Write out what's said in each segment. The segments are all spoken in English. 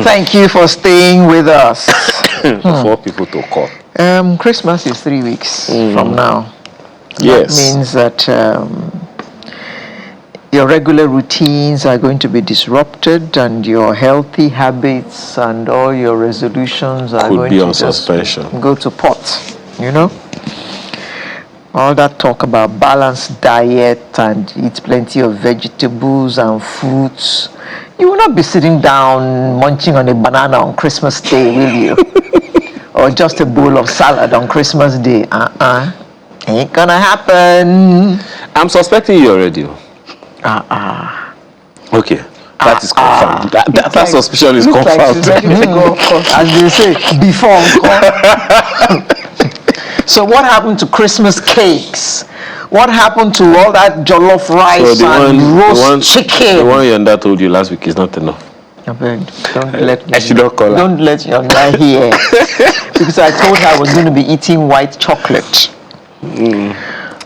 Thank you for staying with us. 4 people to call. Christmas is 3 weeks from now. Yes. That means that your regular routines are going to be disrupted, and your healthy habits and all your resolutions are going to suspension. Go to pot, you know? All that talk about balanced diet and eat plenty of vegetables and fruits. You will not be sitting down munching on a banana on Christmas Day, will you? Or just a bowl of salad on Christmas Day. Ain't gonna happen. I'm suspecting you already. Okay. That is confirmed. That suspicion is confirmed. As they say, before. So what happened to Christmas cakes? What happened to all that jollof rice and roast chicken? The one Yanda told you last week is not enough. Don't let me. I should not call her. Don't let Yanda hear. Because I told her I was going to be eating white chocolate.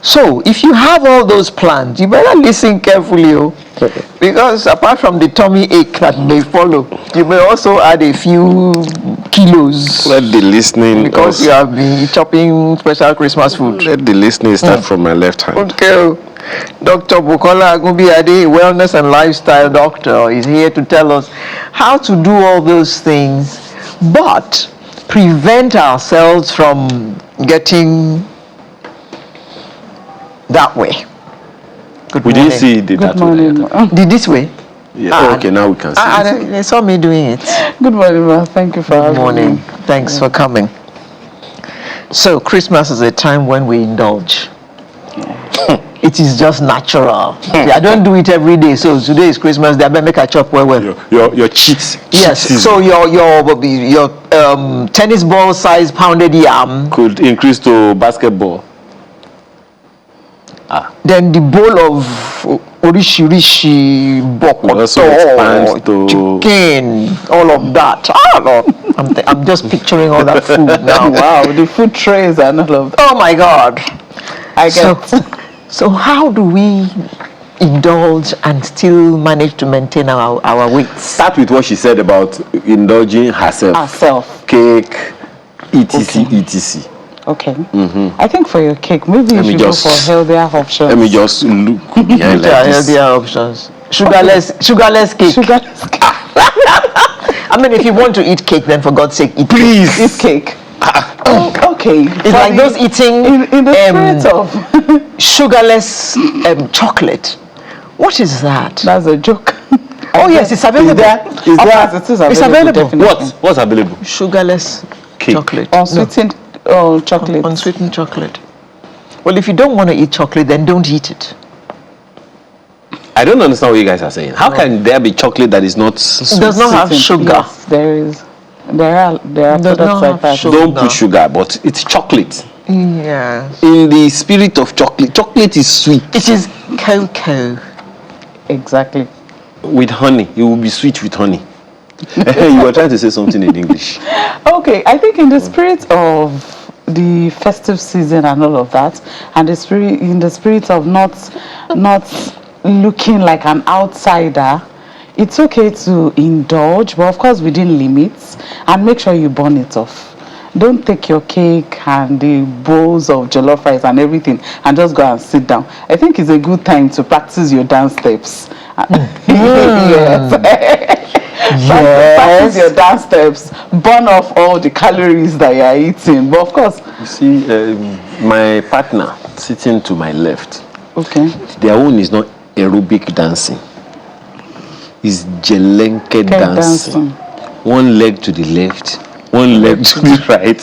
So if you have all those plans, you better listen carefully, because apart from the tummy ache that may follow, you may also add a few kilos. Let the listening, because you have been chopping special Christmas food. Let the listening start from my left hand. Okay. Dr. Bukola Agunbiyade, wellness and lifestyle doctor, is here to tell us how to do all those things, but prevent ourselves from getting that way. Good morning. We didn't see the Good morning. Did this way? Yeah. Okay, now we can see. They saw me doing it. Good morning, ma. Thank you for having me. Good morning. Thanks for coming. So Christmas is a time when we indulge. It is just natural. I don't do it every day. So today is Christmas Day. I better make a chop well. Your cheats. Yes. So your tennis ball size pounded yam could increase to basketball. Then the bowl of orishirishi bokoto, chicken, all of that. I'm just picturing all that food now. Wow, the food trays and all of that. Oh my God. I get. So how do we indulge and still manage to maintain our weight? Start with what she said about indulging herself. Cake, etc., etc. Okay. I think for your cake, maybe you should go for healthier options. Let me just look behind like this. Healthier options. Sugarless cake. Sugarless cake. I mean, if you want to eat cake, then for God's sake, eat please eat cake. Okay. It's like those eating in the spirit of sugarless chocolate. What is that? That's a joke. Oh yes, it's available. It's available. What's available? Sugarless cake. Chocolate. Unsweetened chocolate. Unsweetened chocolate. Well, if you don't want to eat chocolate, then don't eat it. I don't understand what you guys are saying. How can there be chocolate that is not sweet? It does not have sugar. Yes, there is. There are products like that. Don't put sugar, but it's chocolate. Yeah. In the spirit of chocolate, chocolate is sweet. It is cocoa. Exactly. With honey, it will be sweet with honey. You were trying to say something in English. Okay, I think in the spirit of the festive season and all of that, and in the spirit of not looking like an outsider, it's okay to indulge, but of course within limits, and make sure you burn it off. Don't take your cake and the bowls of jollof rice and everything and just go and sit down. I think it's a good time to practice your dance steps. Practice your dance steps. Burn off all the calories that you are eating. But of course, you see, my partner sitting to my left. Okay. Their own is not aerobic dancing. It's jelenke dancing. One leg to the left, one leg to the right.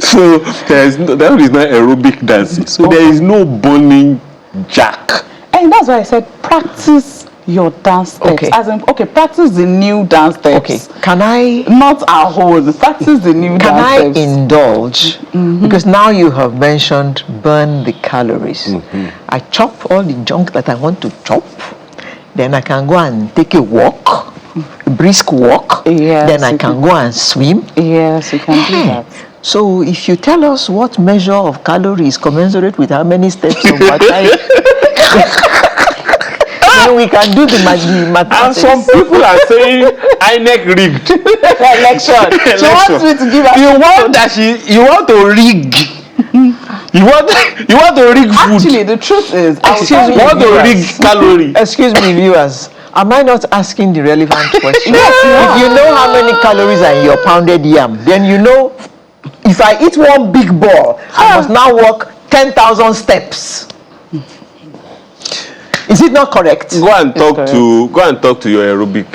So that is not aerobic dancing. So there is no burning jack. And that's why I said practice your dance steps. Okay. As in, practice the new dance steps. Okay. Can I? Not our whole. Practice the new dance steps. Can I indulge? Because now you have mentioned burn the calories. I chop all the junk that I want to chop. Then I can go and take a walk, a brisk walk. Yes, then I can go and swim. Yes, you can do that. So if you tell us what measure of calories commensurate with how many steps of Batai, then we can do the And mathematics. some people are saying INEC rigged Election. She wants me to give her. you want to rig. You want to rig food. Actually, the truth is, I will Excuse tell me, You want to rig viewers. calorie. Excuse me, viewers. Am I not asking the relevant question? Yes, you If are. you know how many calories are in your pounded yam, then you know if I eat one big ball, I must now walk 10,000 steps. Is it not correct? Go and talk correct. to your aerobic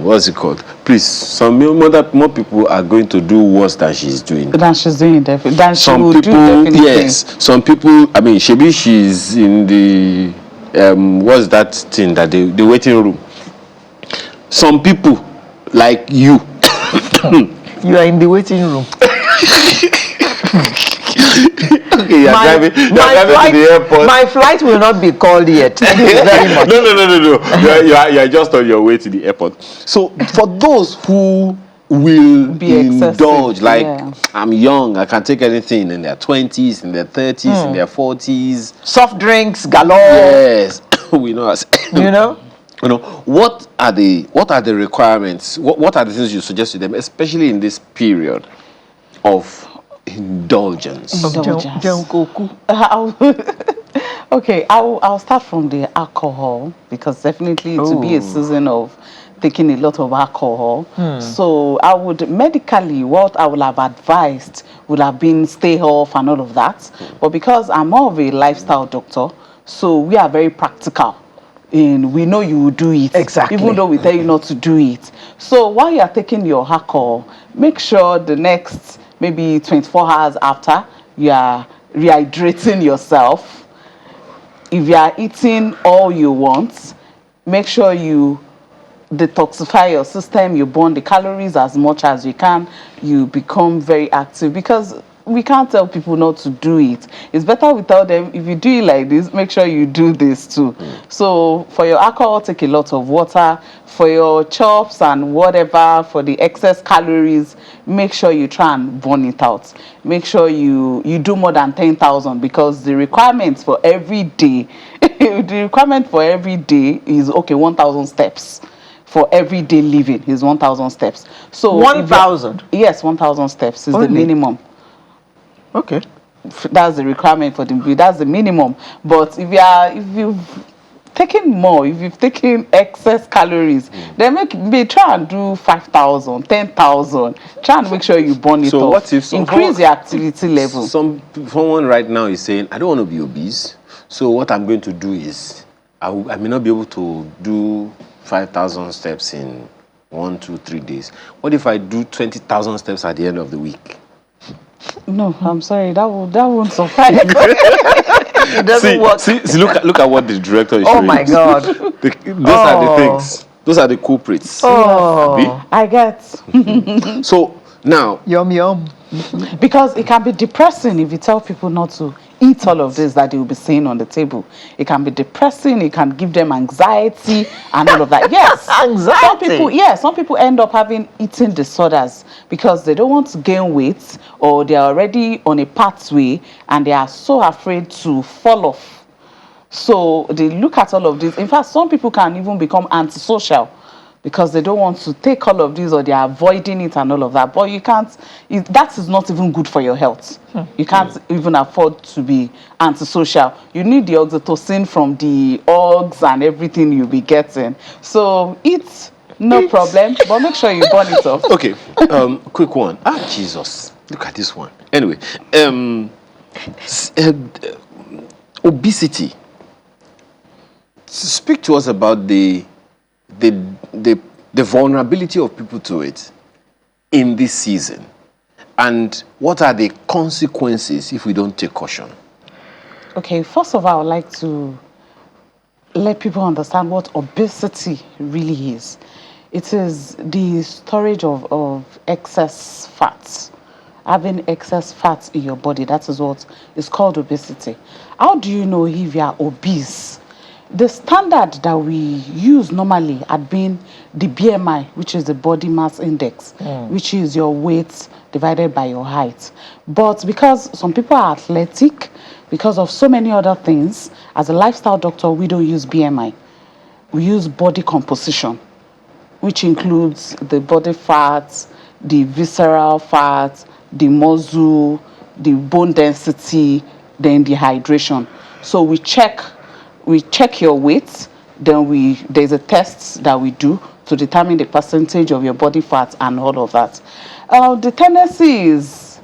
what's it called? Please, more people are going to do worse than she's doing. Than she's doing definitely. Than she Some will do people, definitely. yes. Some people, I mean, she's in the what's that thing that the waiting room. Some people, like you, You are in the waiting room. okay, you're driving to the airport. My flight will not be called yet. Thank you very much. No. You're just on your way to the airport. So for those who will Be excessive, indulge, like yeah. I'm young, I can take anything in their 20s, in their 30s, in their 40s. Soft drinks galore. Yes, we know. You know. You know, what are the requirements? What are the things you suggest to them, especially in this period of indulgence? Okay, I'll start from the alcohol, because definitely it will be a season of taking a lot of alcohol. So I would medically, what I would have advised would have been stay off and all of that. But because I'm more of a lifestyle doctor, so we are very practical. We know you will do it, Exactly. even though we tell you not to do it. So while you are taking your alcohol, make sure the next maybe 24 hours after, you are rehydrating yourself. If you are eating all you want, make sure you detoxify your system, you burn the calories as much as you can, you become very active, because we can't tell people not to do it. It's better we tell them, if you do it like this, make sure you do this too. So for your alcohol, take a lot of water. For your chops and whatever, for the excess calories, make sure you try and burn it out. Make sure you do more than 10,000, because the requirements for every day is 1,000 steps. For everyday living is 1,000 steps. So 1,000. Yes, 1,000 steps is Only? the minimum. Okay. That's the requirement for that's the minimum. But if you've taken more, if you've taken excess calories, then try and do 5,000, 10,000. Try and make sure you burn it So off. what if increase your activity level? Someone right now is saying, I don't want to be obese, so what I'm going to do is I may not be able to do 5,000 steps in 1, 2, 3 days. What if I do 20,000 steps at the end of the week? No, I'm sorry, that won't suffice. It doesn't work. See, look at what the director is showing. Oh my God. Those are the things. Those are the culprits. Oh. I get. So now, Yum yum. Because it can be depressing if you tell people not to eat all of this that they will be seeing on the table. It can be depressing, it can give them anxiety and all of that. Yes. Anxiety. Some people end up having eating disorders because they don't want to gain weight, or they're already on a pathway and they are so afraid to fall off. So they look at all of this. In fact, some people can even become antisocial because they don't want to take all of this, or they are avoiding it and all of that. But you can't, that is not even good for your health. You can't even afford to be antisocial. You need the oxytocin from the hugs and everything you'll be getting. So eat, no problem, but make sure you burn it off. okay, quick one. Jesus, look at this one. Anyway, obesity. Speak to us about the vulnerability of people to it in this season, and what are the consequences if we don't take caution? Okay, first of all, I would like to let people understand what obesity really is. It is the storage of excess fats. Having excess fats in your body, that is what is called obesity. How do you know if you are obese? The standard that we use normally had been the BMI, which is the body mass index, which is your weight divided by your height. But because some people are athletic, because of so many other things, as a lifestyle doctor, we don't use BMI. We use body composition, which includes the body fat, the visceral fat, the muscle, the bone density, then the hydration. So we check your weight, then there's a test that we do to determine the percentage of your body fat and all of that. The tendency is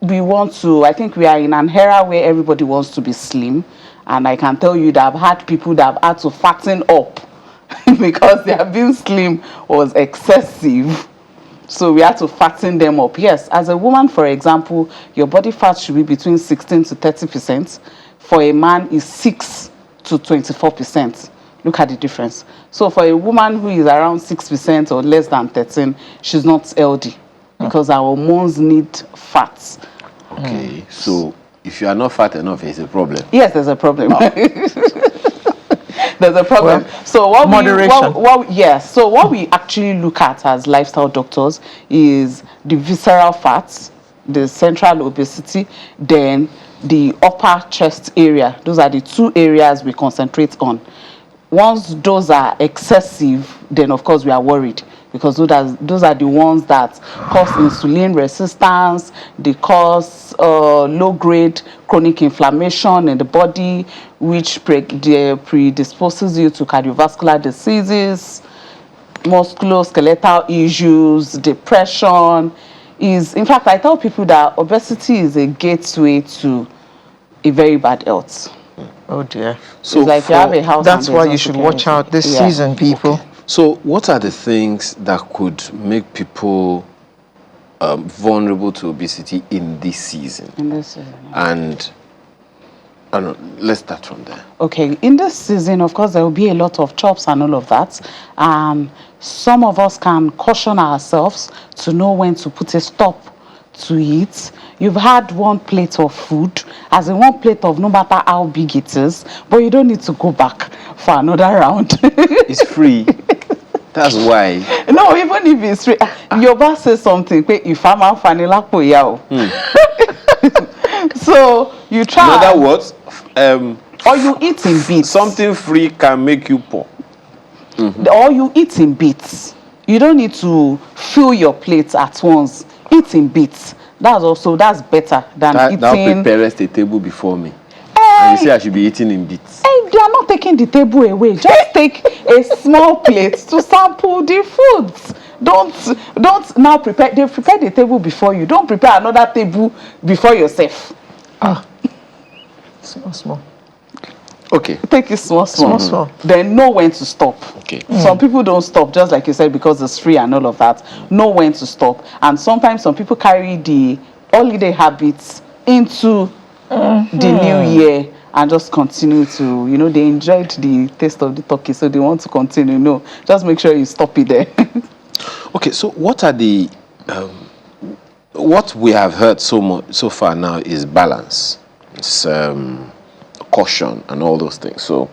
I think we are in an era where everybody wants to be slim, and I can tell you that I've had people that have had to fatten up because their being slim was excessive. So we had to fatten them up. Yes, as a woman, for example, your body fat should be between 16 to 30%. For a man, is 6 to 24%. Look at the difference. So for a woman who is around 6% or less than 13, she's not healthy because our hormones need fats. Okay, so if you are not fat enough, it's a problem. Yes, there's a problem. There's a problem. Well, so what moderation. So what we actually look at as lifestyle doctors is the visceral fats, the central obesity, then the upper chest area. Those are the two areas we concentrate on. Once those are excessive, then of course we are worried, because those are the ones that cause insulin resistance, they cause low-grade chronic inflammation in the body, which predisposes you to cardiovascular diseases, musculoskeletal issues, depression. In fact, I tell people that obesity is a gateway to a very bad health. Oh dear. So it's like you have a house. That's why you should watch out this season, people. Okay. So what are the things that could make people vulnerable to obesity in this season? In this season. And I don't know, let's start from there. Okay, in this season, of course, there will be a lot of chops and all of that. Some of us can caution ourselves to know when to put a stop to it. You've had one plate of food, as in one plate of no matter how big it is, but you don't need to go back for another round. It's free. That's why. No, even if it's free. Your boss says something, if I'm a fanila poyao. So you try. In other words, or you eat in bits. something free can make you poor. Or you eat in bits. You don't need to fill your plate at once. Eat in bits. That's better than eating. That prepares the table before me. And you say I should be eating in bits. They are not taking the table away. Just take a small plate to sample the foods. Don't now prepare. They prepare the table before you. Don't prepare another table before yourself. Small. Okay. Take it small. Small. Then know when to stop. Okay. Some people don't stop, just like you said, because it's free and all of that. Know when to stop. And sometimes some people carry the holiday habits into the new year and just continue to, they enjoyed the taste of the turkey, so they want to continue. No, just make sure you stop it there. Okay, so what are the what we have heard so far now is balance. It's caution and all those things. So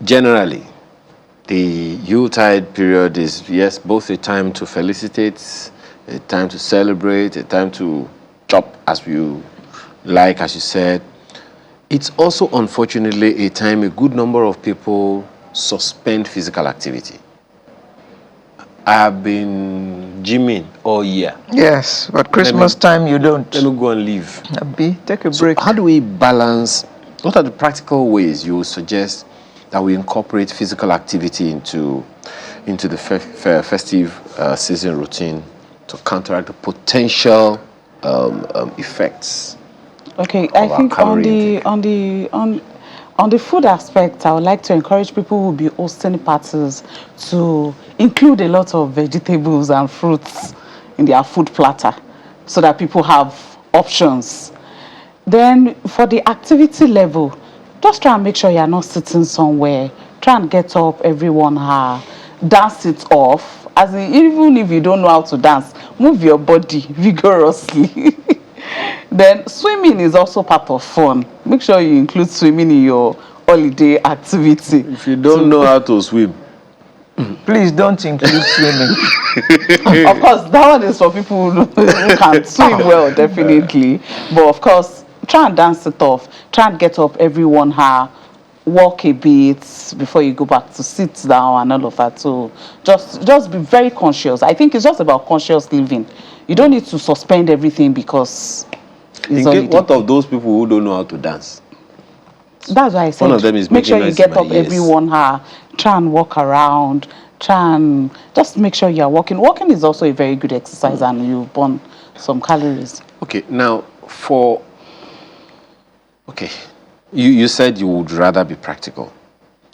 generally, the Yuletide period is, yes, both a time to felicitate, a time to celebrate, a time to chop as you like, as you said. It's also, unfortunately, a time a good number of people suspend physical activity. I have been gymming all year. Yes, but Christmas time you don't. Let me go and leave. Abi, take a So break. how do we balance? What are the practical ways you would suggest that we incorporate physical activity into the festive season routine to counteract the potential effects? Okay, I think on the food aspect, I would like to encourage people who will be hosting parties to include a lot of vegetables and fruits in their food platter so that people have options. Then for the activity level, just try and make sure you're not sitting somewhere. Try and get up every 1 hour. Dance it off. Even if you don't know how to dance, move your body vigorously. Then swimming is also part of fun. Make sure you include swimming in your holiday activity. If you don't know how to swim, Please don't include swimming. Of course, that one is for people who can swim well, definitely. But of course, try and dance it off. Try and get up every 1 hour, walk a bit before you go back to sit down and all of that. So just be very conscious. I think it's just about conscious living. You don't need to suspend everything because it's holiday. what of those people who don't know how to dance? That's why I said One of them is make making sure you noise get in my up every ears. 1 hour, try and walk around, try and just make sure you're walking. Walking is also a very good exercise and you burn some calories. Okay, now you said you would rather be practical.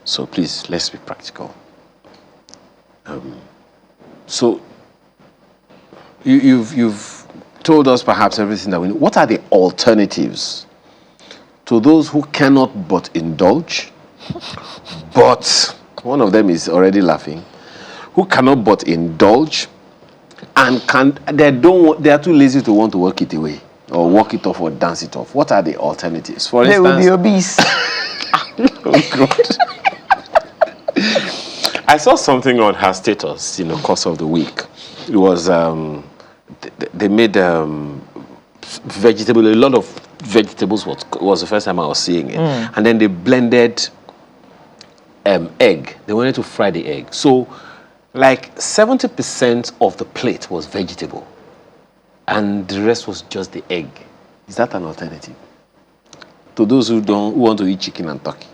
So please, let's be practical. So you've told us perhaps everything that we know. What are the alternatives to those who cannot but indulge? But one of them is already laughing. Who cannot but indulge and they are too lazy to want to work it away or walk it off or dance it off. What are the alternatives? For They will instance, be obese. oh God. I saw something on her status in the course of the week. It was they made vegetable. A lot of vegetables was the first time I was seeing it, and then they blended egg. They wanted to fry the egg, so like 70% of the plate was vegetable, and the rest was just the egg. Is that an alternative to those who want to eat chicken and turkey?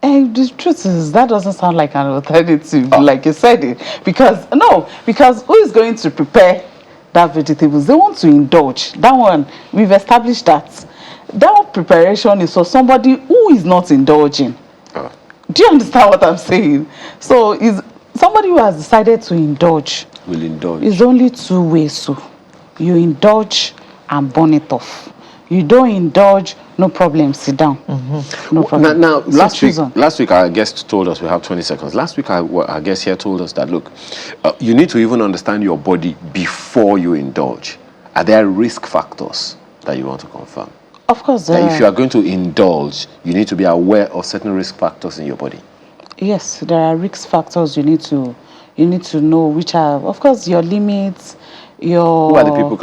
And the truth is, that doesn't sound like an alternative, like you said it. Because who is going to prepare that vegetables? They want to indulge. That one, we've established that. That preparation is for somebody who is not indulging. Do you understand what I'm saying? So, is somebody who has decided to indulge. Will indulge. It's only two ways. So, you indulge and burn it off. You don't indulge, no problem, sit down. No problem. Now So last week our guest told us, we have 20 seconds. Last week our guest here told us that, look, you need to even understand your body before you indulge. Are there risk factors that you want to confirm? Of course, That if you are going to indulge, you need to be aware of certain risk factors in your body. Yes, there are risk factors you need to know, which are, of course, your limits, your... Who are the people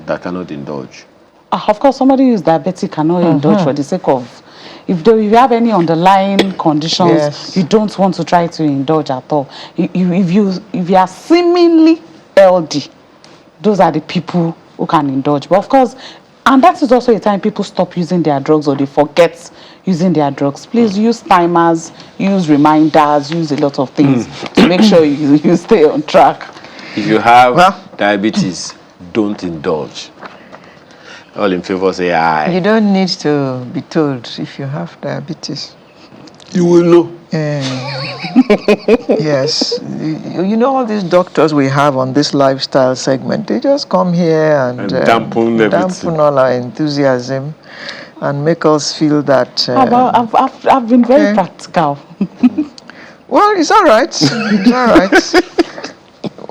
that cannot indulge? Of course, somebody who is diabetic cannot indulge for the sake of... If you have any underlying conditions, Yes. you don't want to try to indulge at all. If you are seemingly healthy, those are the people who can indulge. But of course, and that is also a time people stop using their drugs or they forget using their drugs. Please use timers, use reminders, use a lot of things to make sure you stay on track. If you have diabetes, don't indulge. All in favor say aye. You don't need to be told if you have diabetes. You will know. Yes. You know all these doctors we have on this lifestyle segment, they just come here and dampen everything. dampen all our enthusiasm and make us feel that... I've been very practical. Well, it's all right. It's all right.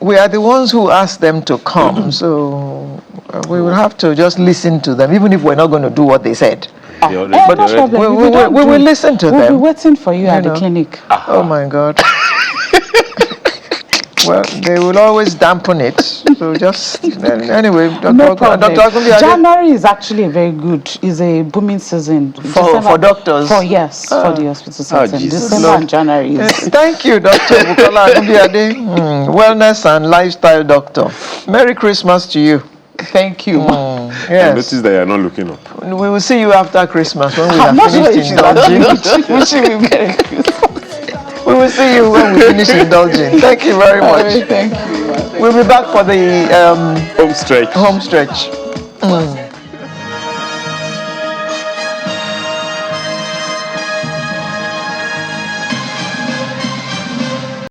We are the ones who asked them to come, so we will have to just listen to them, even if we're not going to do what they said. No problem. We will listen to them. We'll be waiting for you at the clinic. Oh my God. Well, they will always dampen it. So just anyway. No problem. January is actually a booming season for doctors. For the hospital setting. December and January is. Thank you, Dr. Bukola Agunbiyade, wellness and lifestyle doctor. Merry Christmas to you. Thank you. Yes. I noticed that you're not looking up. We will see you after Christmas when we I'm have not finished sure indulging. Wishing you Merry Christmas. We will see you when we finish indulging. Thank you very much. Thank you. We'll be back for the Home stretch. Home stretch.